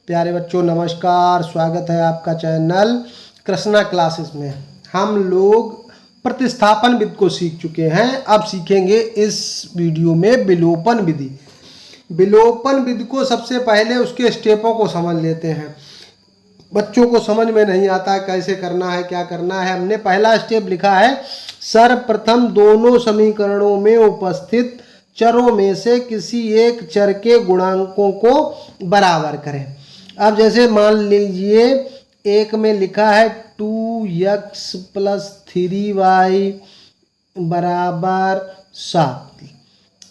प्यारे बच्चों नमस्कार, स्वागत है आपका चैनल कृष्णा क्लासेस में। हम लोग प्रतिस्थापन विधि को सीख चुके हैं। अब सीखेंगे इस वीडियो में विलोपन विधि। विलोपन विधि को सबसे पहले उसके स्टेपों को समझ लेते हैं। बच्चों को समझ में नहीं आता है कैसे करना है, क्या करना है। हमने पहला स्टेप लिखा है, सर्वप्रथम दोनों समीकरणों में उपस्थित चरों में से किसी एक चर के गुणांकों को बराबर करें। अब जैसे मान लीजिए एक में लिखा है 2x + 3y बराबर 7,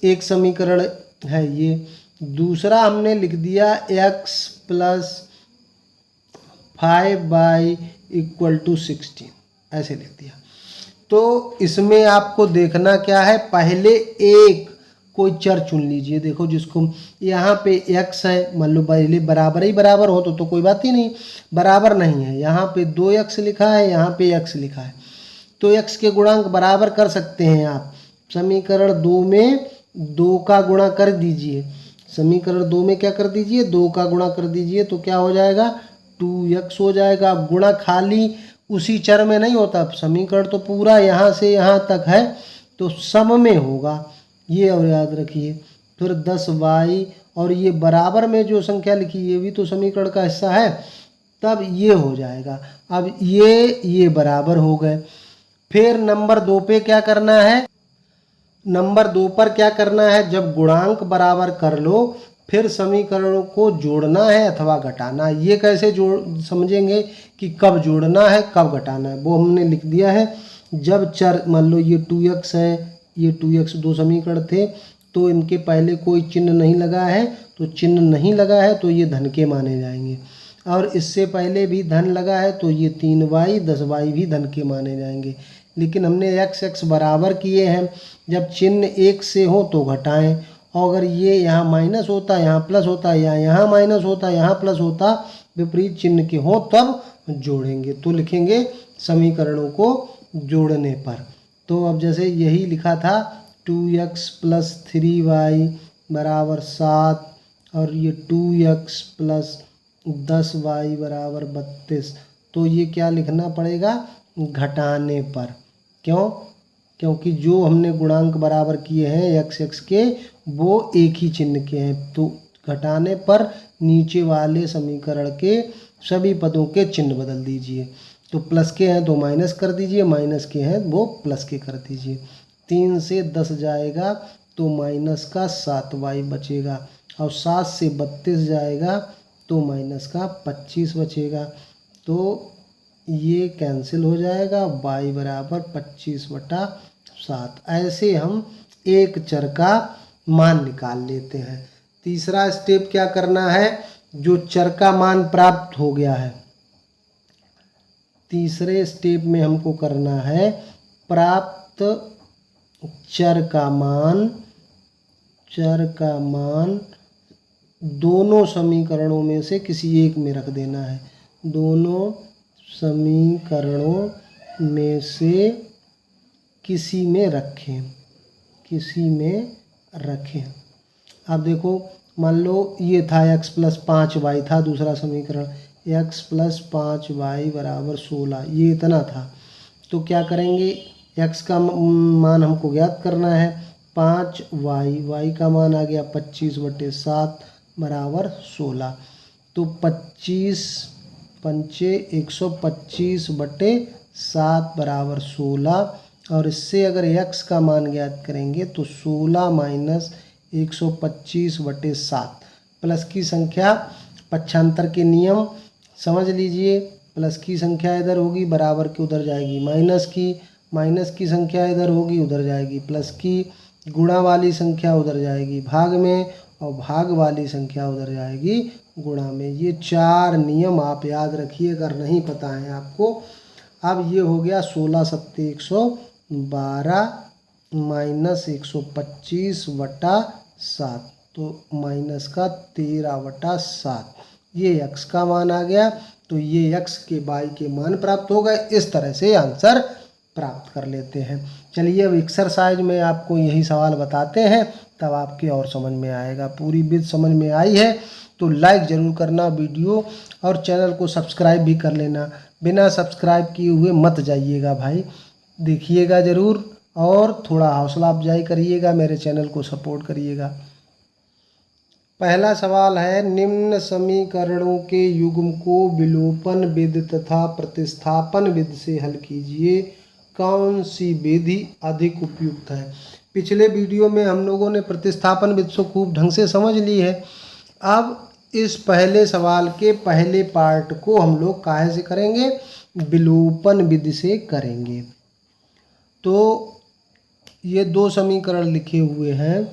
एक समीकरण है ये। दूसरा हमने लिख दिया x + 5y = 16, ऐसे लिख दिया। तो इसमें आपको देखना क्या है, पहले एक कोई चर चुन लीजिए। देखो जिसको यहाँ पे x है, मान लो पहले बराबर ही बराबर हो तो कोई बात ही नहीं, बराबर नहीं है। यहाँ पे 2x लिखा है, यहाँ पे x लिखा है, तो x के गुणांक बराबर कर सकते हैं आप। समीकरण 2 में 2 का गुणा कर दीजिए। समीकरण 2 में क्या कर दीजिए, 2 का गुणा कर दीजिए, तो क्या हो जाएगा, 2x हो जाएगा। अब गुणा खाली उसी चर में नहीं होता, समीकरण तो पूरा यहाँ से यहाँ तक है, तो सम में होगा ये, और याद रखिए। फिर 10y और ये बराबर में जो संख्या लिखी ये भी तो समीकरण का हिस्सा है, तब ये हो जाएगा। अब ये बराबर हो गए। फिर नंबर 2 पे क्या करना है, नंबर 2 पर क्या करना है, जब गुणांक बराबर कर लो फिर समीकरणों को जोड़ना है अथवा घटाना। ये कैसे जोड़ समझेंगे कि कब जोड़ना है कब घटाना है, वो हमने लिख दिया है। जब चर मान लो ये 2x है, ये 2x, दो समीकरण थे, तो इनके पहले कोई चिन्ह नहीं लगा है, तो चिन्ह नहीं लगा है तो ये धन के माने जाएंगे। और इससे पहले भी धन लगा है तो ये 3y 10y भी धन के माने जाएंगे। लेकिन हमने x बराबर किए हैं, जब चिन्ह एक से हो तो घटाएं, और अगर ये यहाँ माइनस होता यहाँ प्लस होता, या यहाँ माइनस होता यहाँ प्लस होता, विपरीत चिन्ह के हो तब जोड़ेंगे। तो लिखेंगे समीकरणों को जोड़ने पर। तो अब जैसे यही लिखा था 2x + 3y बराबर 7, और ये 2x + 10y बराबर 32, तो ये क्या लिखना पड़ेगा, घटाने पर। क्यों, क्योंकि जो हमने गुणांक बराबर किए हैं x के, वो एक ही चिन्ह के हैं, तो घटाने पर नीचे वाले समीकरण के सभी पदों के चिन्ह बदल दीजिए। तो प्लस के हैं तो माइनस कर दीजिए, माइनस के हैं वो प्लस के कर दीजिए। 3 से 10 जाएगा तो माइनस का 7y बचेगा, और 7 से 32 जाएगा तो माइनस का 25 बचेगा। तो ये कैंसिल हो जाएगा, y बराबर 25/7। ऐसे हम एक चर का मान निकाल लेते हैं। तीसरा स्टेप क्या करना है, जो चर का मान प्राप्त हो गया है, तीसरे स्टेप में हमको करना है प्राप्त चर का मान दोनों समीकरणों में से किसी एक में रख देना है। दोनों समीकरणों में से किसी में रखें। अब देखो मान लो ये था x + 5y था दूसरा समीकरण, x + 5y बराबर 16, ये इतना था। तो क्या करेंगे, x का मान हमको ज्ञात करना है, 5y का मान आ गया 25/7 बराबर 16। तो 25 पंचे 125/7 बराबर 16, और इससे अगर x का मान ज्ञात करेंगे तो 16 - 125/7। प्लस की संख्या पक्षांतर के नियम समझ लीजिए, प्लस की संख्या इधर होगी बराबर के उधर जाएगी, माइनस की संख्या इधर होगी उधर जाएगी, प्लस की गुणा वाली संख्या उधर जाएगी भाग में, और भाग वाली संख्या उधर जाएगी गुणा में। ये 4 नियम आप याद रखिए अगर नहीं पता है आपको। अब ये हो गया 16 × 7 = 112 - 125/7, तो माइनस का 13/7। ये x का मान आ गया, तो ये x के y के मान प्राप्त हो गए। इस तरह से आंसर प्राप्त कर लेते हैं। चलिए अब एक्सरसाइज में आपको यही सवाल बताते हैं, तब आपके और समझ में आएगा। पूरी विधि समझ में आई है तो लाइक ज़रूर करना वीडियो, और चैनल को सब्सक्राइब भी कर लेना। बिना सब्सक्राइब किए हुए मत जाइएगा भाई, देखिएगा ज़रूर और थोड़ा हौसला अफजाई करिएगा, मेरे चैनल को सपोर्ट करिएगा। पहला सवाल है, निम्न समीकरणों के युग्म को विलोपन विधि तथा प्रतिस्थापन विधि से हल कीजिए, कौन सी विधि अधिक उपयुक्त है। पिछले वीडियो में हम लोगों ने प्रतिस्थापन विधि को खूब ढंग से समझ ली है। अब इस पहले सवाल के पहले पार्ट को हम लोग काहे से करेंगे, विलोपन विधि से करेंगे। तो ये दो समीकरण लिखे हुए हैं।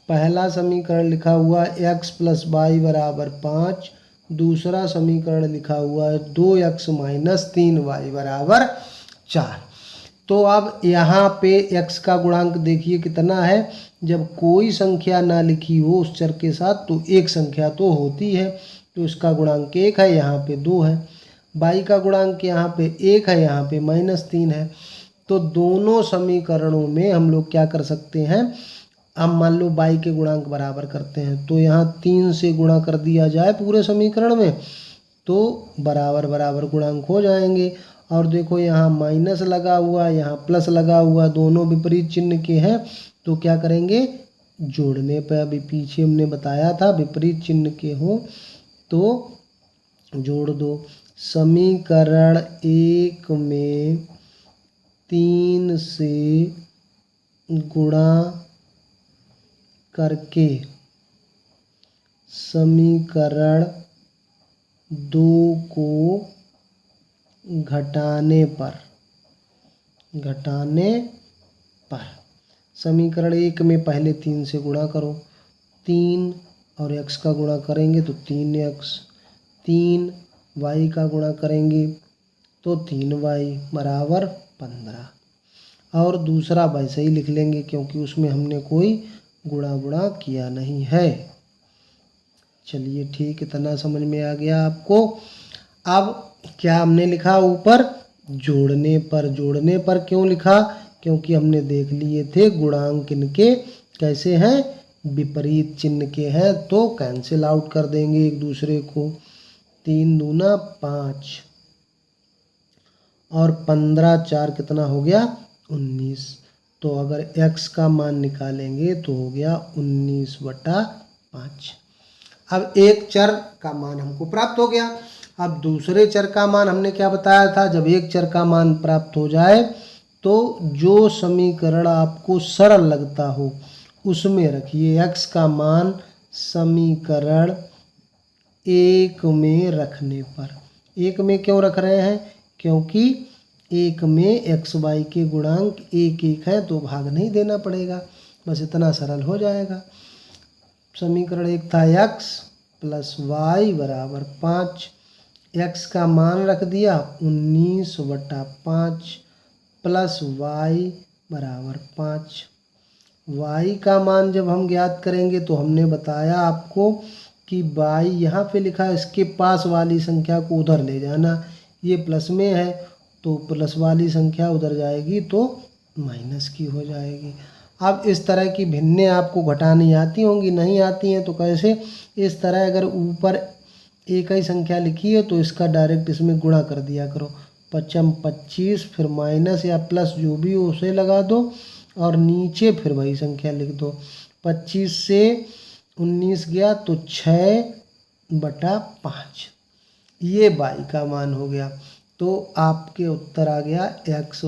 पहला समीकरण लिखा हुआ है x + y = 5, दूसरा समीकरण लिखा हुआ है 2x - 3y = 4। तो अब यहाँ पे x का गुणांक देखिए कितना है। जब कोई संख्या ना लिखी हो उस चर के साथ तो एक संख्या तो होती है, तो इसका गुणांक 1 है, यहाँ पे 2 है। y का गुणांक यहाँ पे 1 है, यहाँ पे -3 है। तो दोनों समीकरणों में हम लोग क्या कर सकते हैं, हम मान लो y के गुणांक बराबर करते हैं, तो यहाँ 3 से गुणा कर दिया जाए पूरे समीकरण में तो बराबर बराबर गुणांक हो जाएंगे। और देखो यहाँ माइनस लगा हुआ, यहाँ प्लस लगा हुआ, दोनों विपरीत चिन्ह के हैं, तो क्या करेंगे, जोड़ने पर, अभी पीछे हमने बताया था विपरीत चिन्ह के हो तो जोड़ दो। समीकरण 1 में 3 से गुणा करके समीकरण 2 को घटाने पर समीकरण 1 में पहले 3 से गुणा करो, 3 और x का गुणा करेंगे तो 3x, 3 y का गुणा करेंगे तो 3y = 15। और दूसरा वैसे ही लिख लेंगे क्योंकि उसमें हमने कोई गुणा किया नहीं है। चलिए ठीक, इतना समझ में आ गया आपको। अब क्या हमने लिखा ऊपर, जोड़ने पर क्यों लिखा, क्योंकि हमने देख लिए थे गुणांक इनके कैसे हैं, विपरीत चिन्ह के हैं, तो कैंसिल आउट कर देंगे एक दूसरे को। 3 दूना 5 और 15 4 कितना हो गया, 19। तो अगर x का मान निकालेंगे तो हो गया 19/5। अब एक चर का मान हमको प्राप्त हो गया। अब दूसरे चर का मान हमने क्या बताया था, जब एक चर का मान प्राप्त हो जाए तो जो समीकरण आपको सरल लगता हो उसमें रखिए x का मान समीकरण 1 में रखने पर। 1 में क्यों रख रहे हैं, क्योंकि 1 में x y के गुणांक 1 1 है तो भाग नहीं देना पड़ेगा, बस इतना सरल हो जाएगा। समीकरण 1 था x + y = 5, x का मान रख दिया 19/5 प्लस y = 5। y का मान जब हम ज्ञात करेंगे तो हमने बताया आपको कि y यहाँ पे लिखा है, इसके पास वाली संख्या को उधर ले जाना, ये प्लस में है तो प्लस वाली संख्या उधर जाएगी तो माइनस की हो जाएगी। अब इस तरह की भिन्नें आपको घटानी आती होंगी, नहीं आती हैं तो कैसे, इस तरह अगर ऊपर एक ही संख्या लिखी है तो इसका डायरेक्ट इसमें गुणा कर दिया करो, 5 25 फिर माइनस या प्लस जो भी हो उसे लगा दो और नीचे फिर वही संख्या लिख दो। 25 से 19 गया तो 6/5, ये y का मान हो गया। तो आपके उत्तर आ गया x =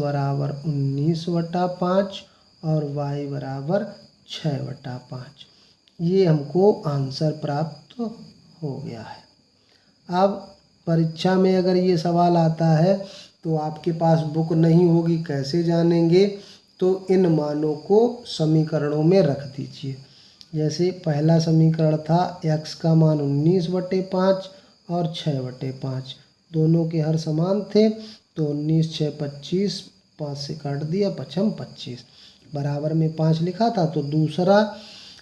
19/5 और y = 6/5। ये हमको आंसर प्राप्त हो गया है। अब परीक्षा में अगर ये सवाल आता है तो आपके पास बुक नहीं होगी, कैसे जानेंगे, तो इन मानों को समीकरणों में रख दीजिए। जैसे पहला समीकरण था x का मान 19/5 और 6/5, दोनों के हर समान थे तो 19 6 25, 5 से काट दिया 5 25, बराबर में 5 लिखा था तो दूसरा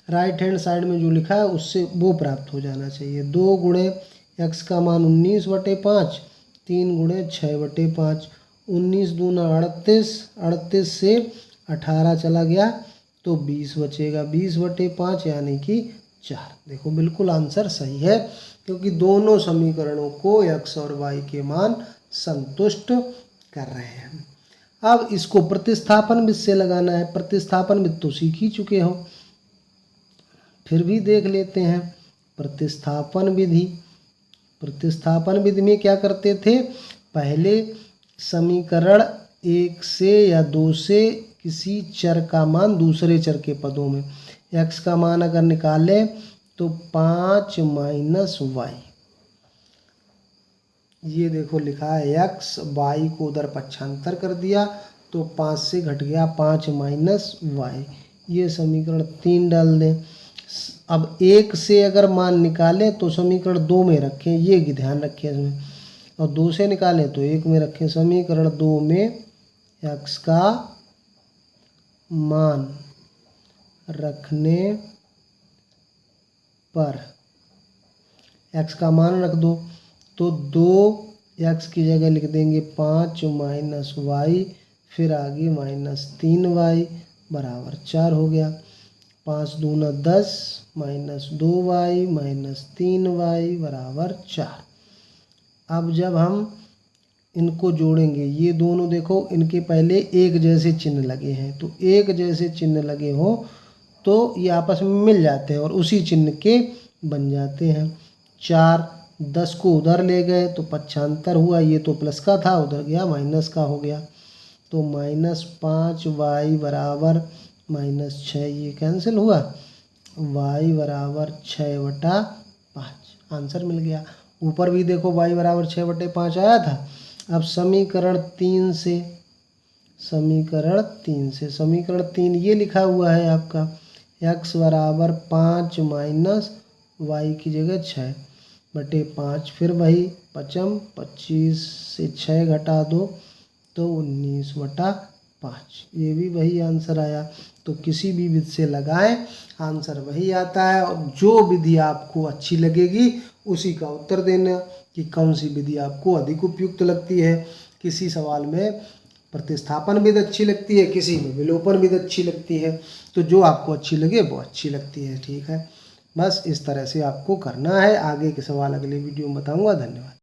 राइट हैंड साइड में जो लिखा है उससे वो प्राप्त हो जाना चाहिए। 2 गुणे x का मान 19/5, 3 गुणे 6/5, 19 दूना 38, 38 से 18 चला गया तो 20 बचेगा, 20/5 यानी कि 4। देखो बिल्कुल आंसर सही है, क्योंकि दोनों समीकरणों को x और y के मान संतुष्ट कर रहे हैं। अब इसको प्रतिस्थापन विधि से लगाना है। प्रतिस्थापन विधि तो सीख ही चुके हो, फिर भी देख लेते हैं। प्रतिस्थापन विधि, प्रतिस्थापन विधि में क्या करते थे, पहले समीकरण 1 से या 2 से किसी चर का मान दूसरे चर के पदों में, x का मान अगर निकालें तो 5 माइनस वाई, ये देखो लिखा है x, y को उधर पक्षांतर कर दिया तो 5 से घट गया 5 माइनस वाई, ये समीकरण 3 डाल दें। अब 1 से अगर मान निकालें तो समीकरण 2 में रखें, ये ध्यान रखें इसमें, और 2 से निकालें तो 1 में रखें। समीकरण 2 में x का मान रखने पर, x का मान रख दो तो 2x की जगह लिख देंगे 5 माइनस वाई, फिर आगे माइनस 3y बराबर 4 हो गया। 5 दूना 10 माइनस 2y माइनस 3y बराबर 4। अब जब हम इनको जोड़ेंगे, ये दोनों देखो इनके पहले एक जैसे चिन्ह लगे हैं, तो एक जैसे चिन्ह लगे हो तो ये आपस में मिल जाते हैं और उसी चिन्ह के बन जाते हैं। 4 10 को उधर ले गए तो पक्षांतर हुआ, ये तो प्लस का था उधर गया माइनस का हो गया, तो माइनस 5y बराबर माइनस 6, ये कैंसिल हुआ, y बराबर 6/5 आंसर मिल गया। ऊपर भी देखो y बराबर 6/5 आया था। अब समीकरण 3 से, समीकरण 3 ये लिखा हुआ है आपका, x बराबर 5 माइनस वाई की जगह 6/5, फिर वही 25 से 6 घटा दो तो 19/5, ये भी वही आंसर आया। तो किसी भी विधि से लगाएं आंसर वही आता है, और जो विधि आपको अच्छी लगेगी उसी का उत्तर देना कि कौन सी विधि आपको अधिक उपयुक्त लगती है। किसी सवाल में प्रतिस्थापन विधि अच्छी लगती है, किसी में विलोपन विधि अच्छी लगती है, तो जो आपको अच्छी लगे वो अच्छी लगती है। ठीक है, बस इस तरह से आपको करना है। आगे के सवाल अगले वीडियो में बताऊंगा। धन्यवाद।